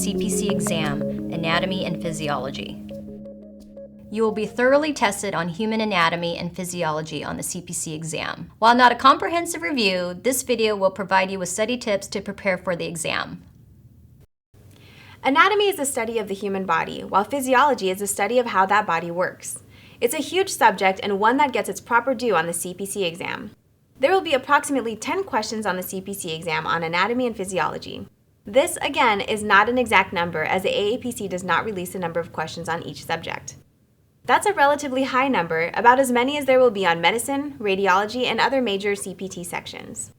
CPC exam, Anatomy and Physiology. You will be thoroughly tested on human anatomy and physiology on the CPC exam. While not a comprehensive review, this video will provide you with study tips to prepare for the exam. Anatomy is the study of the human body, while physiology is the study of how that body works. It's a huge subject and one that gets its proper due on the CPC exam. There will be approximately 10 questions on the CPC exam on anatomy and physiology. This, again, is not an exact number as the AAPC does not release the number of questions on each subject. That's a relatively high number, about as many as there will be on medicine, radiology, and other major CPT sections.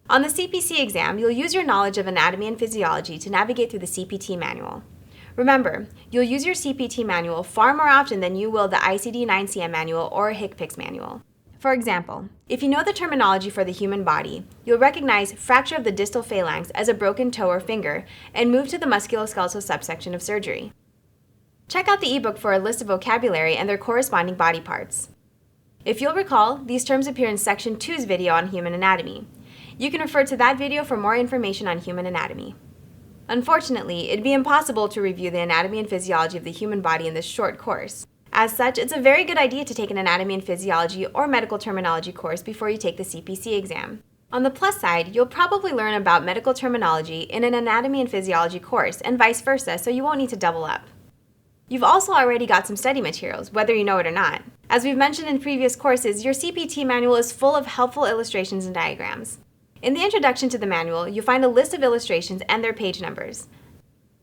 On the CPC exam, you'll use your knowledge of anatomy and physiology to navigate through the CPT manual. Remember, you'll use your CPT manual far more often than you will the ICD-9-CM manual or HCPCS manual. For example, if you know the terminology for the human body, you'll recognize fracture of the distal phalanx as a broken toe or finger and move to the musculoskeletal subsection of surgery. Check out the ebook for a list of vocabulary and their corresponding body parts. If you'll recall, these terms appear in Section 2's video on human anatomy. You can refer to that video for more information on human anatomy. Unfortunately, it'd be impossible to review the anatomy and physiology of the human body in this short course. As such, it's a very good idea to take an anatomy and physiology or medical terminology course before you take the CPC exam. On the plus side, you'll probably learn about medical terminology in an anatomy and physiology course and vice versa, so you won't need to double up. You've also already got some study materials, whether you know it or not. As we've mentioned in previous courses, your CPT manual is full of helpful illustrations and diagrams. In the introduction to the manual, you'll find a list of illustrations and their page numbers.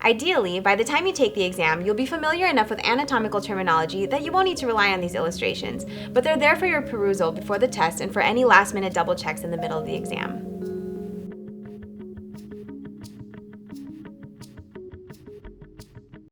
Ideally, by the time you take the exam, you'll be familiar enough with anatomical terminology that you won't need to rely on these illustrations, but they're there for your perusal before the test and for any last-minute double checks in the middle of the exam.